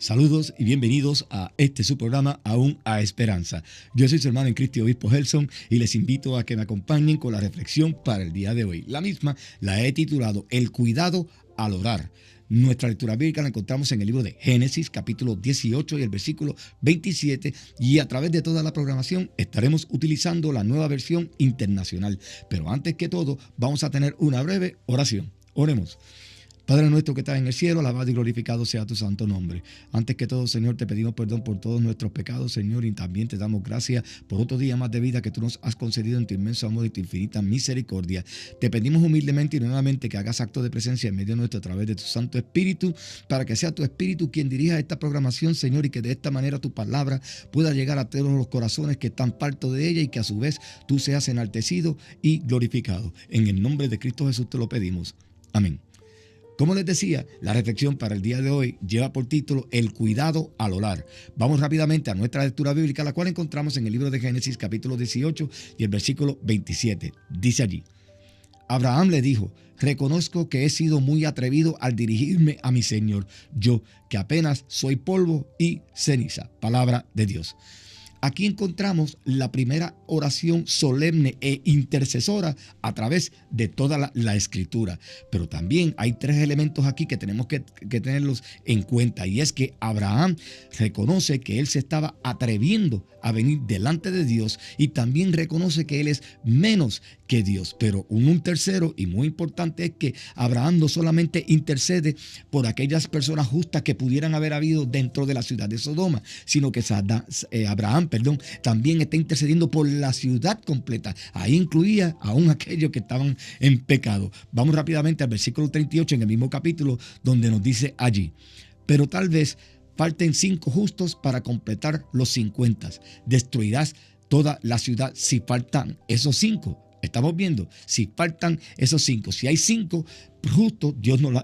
Saludos y bienvenidos a su programa Aún a Esperanza. Yo soy su hermano en Cristo, Obispo Gelson, y les invito a que me acompañen con la reflexión para el día de hoy. La misma la he titulado El cuidado al orar. Nuestra lectura bíblica la encontramos en el libro de Génesis, capítulo 18 y el versículo 27, y a través de toda la programación estaremos utilizando la nueva versión internacional. Pero antes que todo, vamos a tener una breve oración. Oremos. Padre nuestro que estás en el cielo, alabado y glorificado sea tu santo nombre. Antes que todo, Señor, te pedimos perdón por todos nuestros pecados, Señor, y también te damos gracias por otro día más de vida que tú nos has concedido en tu inmenso amor y tu infinita misericordia. Te pedimos humildemente y nuevamente que hagas acto de presencia en medio nuestro a través de tu Santo Espíritu, para que sea tu Espíritu quien dirija esta programación, Señor, y que de esta manera tu palabra pueda llegar a todos los corazones que están parto de ella y que a su vez tú seas enaltecido y glorificado. En el nombre de Cristo Jesús te lo pedimos. Amén. Como les decía, la reflexión para el día de hoy lleva por título El cuidado al orar. Vamos rápidamente a nuestra lectura bíblica, la cual encontramos en el libro de Génesis capítulo 18 y el versículo 27. Dice allí: Abraham le dijo: reconozco que he sido muy atrevido al dirigirme a mi Señor, yo que apenas soy polvo y ceniza. Palabra de Dios. Aquí encontramos la primera oración solemne e intercesora a través de toda la escritura. Pero también hay tres elementos aquí que tenemos que tenerlos en cuenta. Y es que Abraham reconoce que él se estaba atreviendo a venir delante de Dios y también reconoce que él es menos que Dios. Pero un tercero y muy importante es que Abraham no solamente intercede por aquellas personas justas que pudieran haber habido dentro de la ciudad de Sodoma, sino que Abraham también está intercediendo por la ciudad completa. Ahí incluía aún aquellos que estaban en pecado. Vamos rápidamente al versículo 38 en el mismo capítulo, donde nos dice allí: pero tal vez falten 5 justos para completar los 50. Destruirás toda la ciudad si faltan esos 5. Estamos viendo, si faltan esos 5, si hay 5 justos,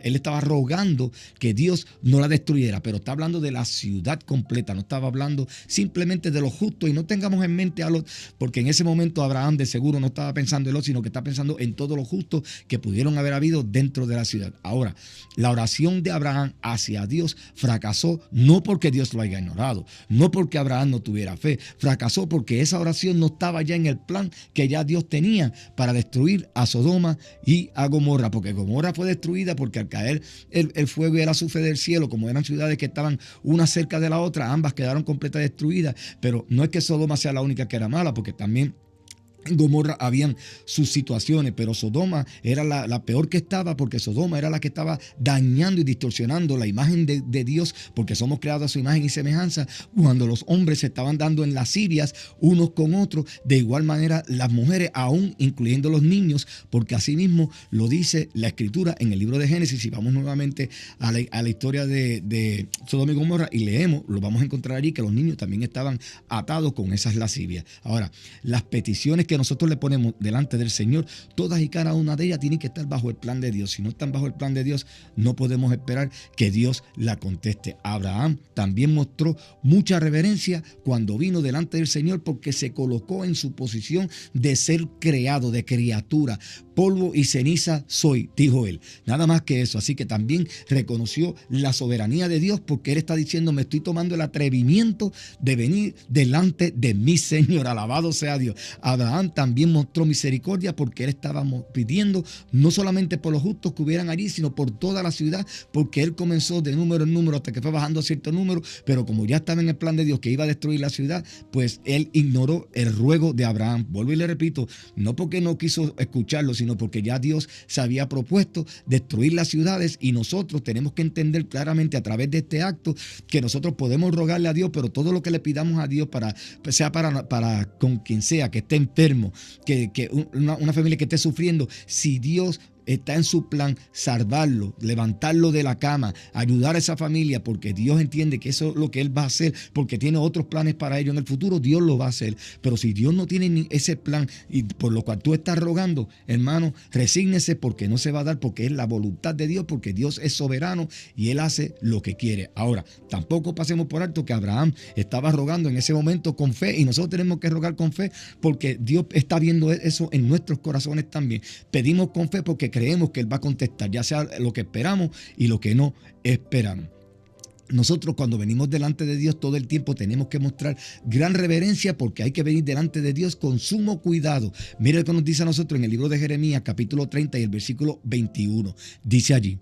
él estaba rogando que Dios no la destruyera, pero está hablando de la ciudad completa, no estaba hablando simplemente de los justos. Y no tengamos en mente a los, porque en ese momento Abraham de seguro no estaba pensando en los, sino que está pensando en todos los justos que pudieron haber habido dentro de la ciudad. Ahora, la oración de Abraham hacia Dios fracasó no porque Dios lo haya ignorado, no porque Abraham no tuviera fe, fracasó porque esa oración no estaba ya en el plan que ya Dios tenía para destruir a Sodoma y a Gomorra, porque Gomorra fue destruida porque al caer el fuego y el azufre del cielo, como eran ciudades que estaban una cerca de la otra, ambas quedaron completamente destruidas. Pero no es que Sodoma sea la única que era mala, porque también en Gomorra habían sus situaciones, pero Sodoma era la peor que estaba, porque Sodoma era la que estaba dañando y distorsionando la imagen de Dios, porque somos creados a su imagen y semejanza. Cuando los hombres se estaban dando en lascivias unos con otros, de igual manera las mujeres, aún incluyendo los niños, porque así mismo lo dice la escritura en el libro de Génesis. Si vamos nuevamente a la historia de Sodoma y Gomorra y leemos, lo vamos a encontrar allí, que los niños también estaban atados con esas lascivias. Ahora, las peticiones que nosotros le ponemos delante del Señor, todas y cada una de ellas tienen que estar bajo el plan de Dios. Si no están bajo el plan de Dios, no podemos esperar que Dios la conteste. Abraham también mostró mucha reverencia cuando vino delante del Señor, porque se colocó en su posición de ser creado, de criatura. Polvo y ceniza soy, dijo él. Nada más que eso. Así que también reconoció la soberanía de Dios, porque él está diciendo: me estoy tomando el atrevimiento de venir delante de mi Señor. Alabado sea Dios. Abraham también mostró misericordia, porque él estaba pidiendo no solamente por los justos que hubieran allí, sino por toda la ciudad, porque él comenzó de número en número hasta que fue bajando a cierto número. Pero como ya estaba en el plan de Dios que iba a destruir la ciudad, pues él ignoró el ruego de Abraham. Vuelvo y le repito, no porque no quiso escucharlo, sino porque ya Dios se había propuesto destruir las ciudades, y nosotros tenemos que entender claramente a través de este acto que nosotros podemos rogarle a Dios, pero todo lo que le pidamos a Dios, sea para con quien sea que esté enfermo, que una familia que esté sufriendo, si Dios está en su plan salvarlo, levantarlo de la cama, ayudar a esa familia, porque Dios entiende que eso es lo que Él va a hacer, porque tiene otros planes para ellos en el futuro. Dios lo va a hacer. Pero si Dios no tiene ni ese plan, y por lo cual tú estás rogando, hermano, resígnese, porque no se va a dar, porque es la voluntad de Dios, porque Dios es soberano y Él hace lo que quiere. Ahora, tampoco pasemos por alto que Abraham estaba rogando en ese momento con fe, y nosotros tenemos que rogar con fe, porque Dios está viendo eso en nuestros corazones también. Pedimos con fe porque creemos que Él va a contestar, ya sea lo que esperamos y lo que no esperamos. Nosotros cuando venimos delante de Dios todo el tiempo tenemos que mostrar gran reverencia porque hay que venir delante de Dios con sumo cuidado. Mira lo que nos dice a nosotros en el libro de Jeremías capítulo 30 y el versículo 21. Dice allí,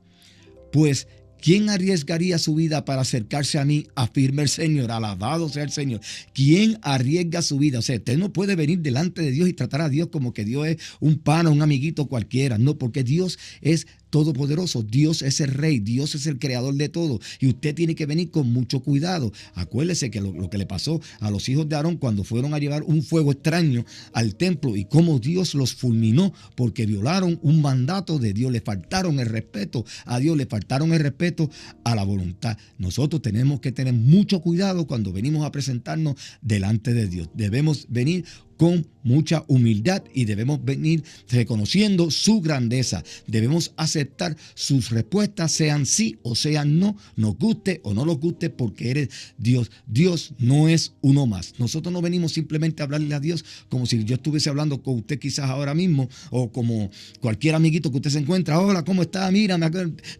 pues ¿quién arriesgaría su vida para acercarse a mí? Afirma el Señor, alabado sea el Señor. ¿Quién arriesga su vida? O sea, usted no puede venir delante de Dios y tratar a Dios como que Dios es un pana, un amiguito cualquiera. No, porque Dios es todopoderoso, Dios es el rey, Dios es el creador de todo y usted tiene que venir con mucho cuidado. Acuérdese que lo que le pasó a los hijos de Aarón cuando fueron a llevar un fuego extraño al templo y cómo Dios los fulminó porque violaron un mandato de Dios, le faltaron el respeto a Dios, le faltaron el respeto a la voluntad. Nosotros tenemos que tener mucho cuidado cuando venimos a presentarnos delante de Dios. Debemos venir con mucha humildad y debemos venir reconociendo su grandeza. Debemos aceptar sus respuestas, sean sí o sean no, nos guste o no nos guste, porque eres Dios. Dios no es uno más. Nosotros no venimos simplemente a hablarle a Dios como si yo estuviese hablando con usted quizás ahora mismo o como cualquier amiguito que usted se encuentra. Hola, ¿cómo está? Mira,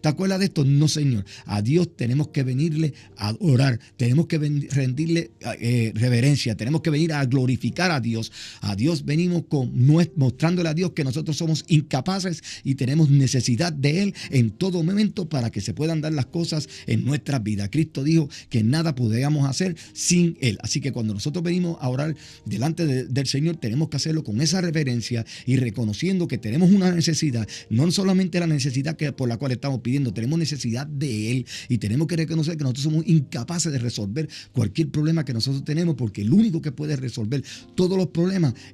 ¿te acuerdas de esto? No, Señor. A Dios tenemos que venirle a orar, tenemos que rendirle reverencia, tenemos que venir a glorificar a Dios. A Dios venimos mostrándole a Dios que nosotros somos incapaces y tenemos necesidad de Él en todo momento para que se puedan dar las cosas en nuestras vidas. Cristo dijo que nada podíamos hacer sin Él. Así que cuando nosotros venimos a orar delante del Señor, tenemos que hacerlo con esa reverencia y reconociendo que tenemos una necesidad, no solamente la necesidad por la cual estamos pidiendo, tenemos necesidad de Él y tenemos que reconocer que nosotros somos incapaces de resolver cualquier problema que nosotros tenemos, porque el único que puede resolver todos los problemas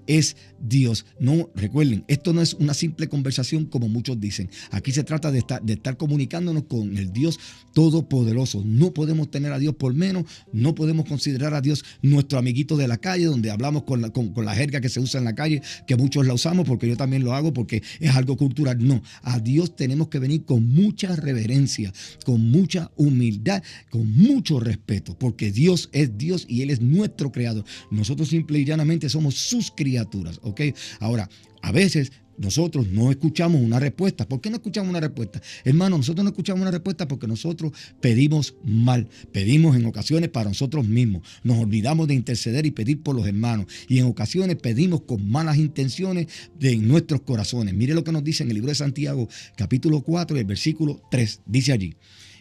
es Dios. No, recuerden, esto no es una simple conversación como muchos dicen. Aquí se trata de estar comunicándonos con el Dios todopoderoso. No podemos tener a Dios por menos, no podemos considerar a Dios nuestro amiguito de la calle, donde hablamos con la jerga que se usa en la calle, que muchos la usamos, porque yo también lo hago, porque es algo cultural. No, a Dios tenemos que venir con mucha reverencia, con mucha humildad, con mucho respeto, porque Dios es Dios y Él es nuestro creador. Nosotros simple y llanamente somos sus criaturas, ¿ok? Ahora, a veces nosotros no escuchamos una respuesta. ¿Por qué no escuchamos una respuesta? Hermano, nosotros no escuchamos una respuesta porque nosotros pedimos mal. Pedimos en ocasiones para nosotros mismos. Nos olvidamos de interceder y pedir por los hermanos. Y en ocasiones pedimos con malas intenciones en nuestros corazones. Mire lo que nos dice en el libro de Santiago, capítulo 4, el versículo 3. Dice allí: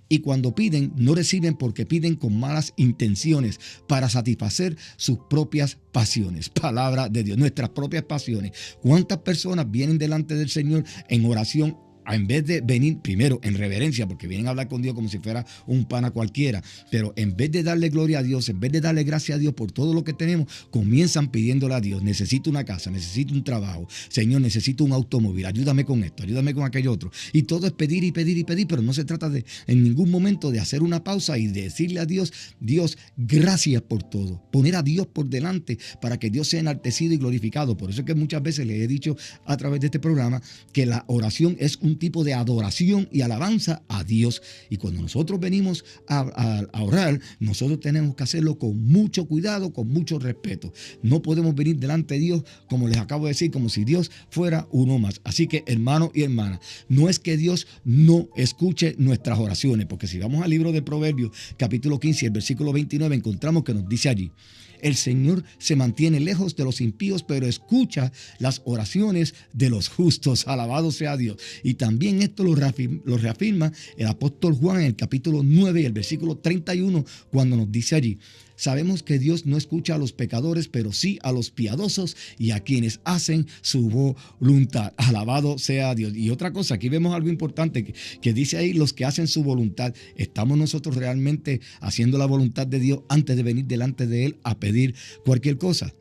y cuando piden, no reciben porque piden con malas intenciones para satisfacer sus propias pasiones. Palabra de Dios, nuestras propias pasiones. ¿Cuántas personas vienen delante del Señor en oración? En vez de venir primero en reverencia, porque vienen a hablar con Dios como si fuera un pana cualquiera, pero en vez de darle gloria a Dios, en vez de darle gracias a Dios por todo lo que tenemos, comienzan pidiéndole a Dios: necesito una casa, necesito un trabajo, Señor, necesito un automóvil, ayúdame con esto, ayúdame con aquello otro. Y todo es pedir y pedir y pedir, pero no se trata en ningún momento de hacer una pausa y de decirle a Dios: Dios, gracias por todo. Poner a Dios por delante para que Dios sea enaltecido y glorificado. Por eso es que muchas veces le he dicho a través de este programa que la oración es un tipo de adoración y alabanza a Dios. Y cuando nosotros venimos a orar, nosotros tenemos que hacerlo con mucho cuidado, con mucho respeto. No podemos venir delante de Dios, como les acabo de decir, como si Dios fuera uno más. Así que, hermanos y hermanas, no es que Dios no escuche nuestras oraciones, porque si vamos al libro de Proverbios, capítulo 15, el versículo 29, encontramos que nos dice allí: el Señor se mantiene lejos de los impíos, pero escucha las oraciones de los justos. Alabado sea Dios. Y también esto lo reafirma el apóstol Juan en el capítulo 9 y el versículo 31, cuando nos dice allí: sabemos que Dios no escucha a los pecadores, pero sí a los piadosos y a quienes hacen su voluntad. Alabado sea Dios. Y otra cosa, aquí vemos algo importante que dice ahí: los que hacen su voluntad. ¿Estamos nosotros realmente haciendo la voluntad de Dios antes de venir delante de Él a pedir cualquier cosa?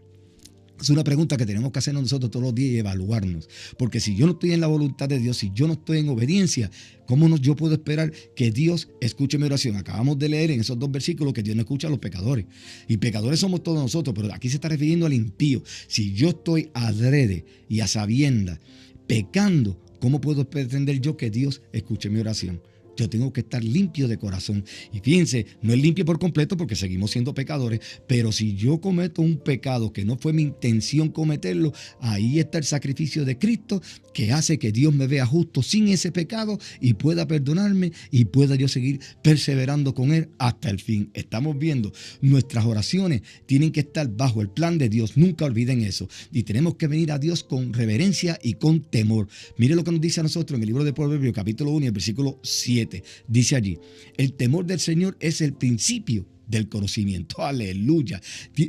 Es una pregunta que tenemos que hacernos nosotros todos los días y evaluarnos. Porque si yo no estoy en la voluntad de Dios, si yo no estoy en obediencia, ¿cómo yo puedo esperar que Dios escuche mi oración? Acabamos de leer en esos dos versículos que Dios no escucha a los pecadores. Y pecadores somos todos nosotros, pero aquí se está refiriendo al impío. Si yo estoy adrede y a sabienda pecando, ¿cómo puedo pretender yo que Dios escuche mi oración? yo tengo que estar limpio de corazón. Y fíjense, no es limpio por completo porque seguimos siendo pecadores, pero si yo cometo un pecado que no fue mi intención cometerlo, ahí está el sacrificio de Cristo que hace que Dios me vea justo sin ese pecado y pueda perdonarme y pueda yo seguir perseverando con Él hasta el fin. Estamos viendo, nuestras oraciones tienen que estar bajo el plan de Dios. Nunca olviden eso. Y tenemos que venir a Dios con reverencia y con temor. Mire lo que nos dice a nosotros en el libro de Proverbios, capítulo 1, el versículo 7. Dice allí, el temor del Señor es el principio del conocimiento. Aleluya.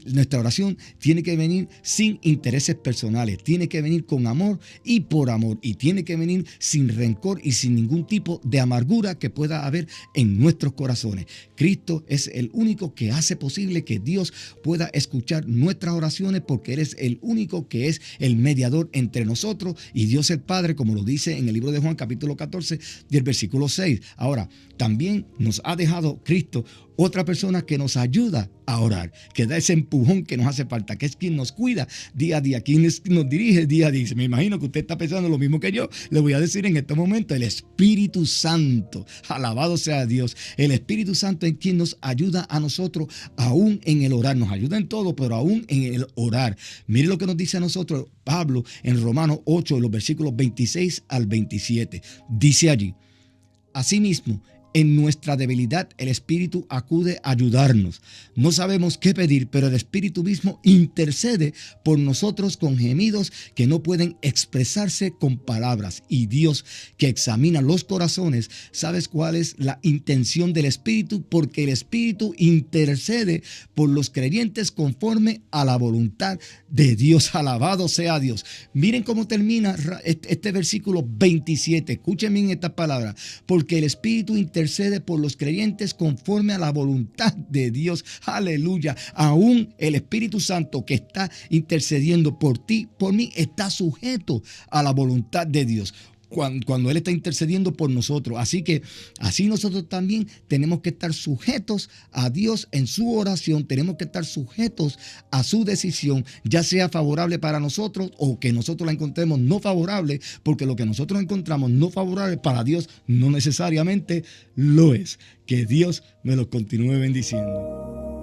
Nuestra oración tiene que venir sin intereses personales, tiene que venir con amor y por amor, y tiene que venir sin rencor y sin ningún tipo de amargura que pueda haber en nuestros corazones. Cristo es el único que hace posible que Dios pueda escuchar nuestras oraciones, porque Él es el único que es el mediador entre nosotros y Dios el Padre, como lo dice en el libro de Juan capítulo 14 y el versículo 6. Ahora, también nos ha dejado Cristo otra persona que nos ayuda a orar, que da ese empujón que nos hace falta, que es quien nos cuida día a día, quien nos dirige día a día. Me imagino que usted está pensando lo mismo que yo. Le voy a decir en este momento, el Espíritu Santo. Alabado sea Dios. El Espíritu Santo es quien nos ayuda a nosotros aún en el orar. Nos ayuda en todo, pero aún en el orar. Mire lo que nos dice a nosotros Pablo en Romanos 8, los versículos 26 al 27. Dice allí, asimismo, en nuestra debilidad el Espíritu acude a ayudarnos. No sabemos qué pedir, pero el Espíritu mismo intercede por nosotros con gemidos que no pueden expresarse con palabras. Y Dios, que examina los corazones, ¿sabes cuál es la intención del Espíritu? Porque el Espíritu intercede por los creyentes conforme a la voluntad de Dios. Alabado sea Dios. Miren cómo termina este versículo 27. Escuchen bien estas palabras. Porque el Espíritu intercede por los creyentes conforme a la voluntad de Dios. Aleluya. Aún el Espíritu Santo que está intercediendo por ti, por mí, está sujeto a la voluntad de Dios. Cuando Él está intercediendo por nosotros. Así que así nosotros también tenemos que estar sujetos a Dios en su oración, tenemos que estar sujetos a su decisión, ya sea favorable para nosotros o que nosotros la encontremos no favorable, porque lo que nosotros encontramos no favorable para Dios no necesariamente lo es. Que Dios me los continúe bendiciendo.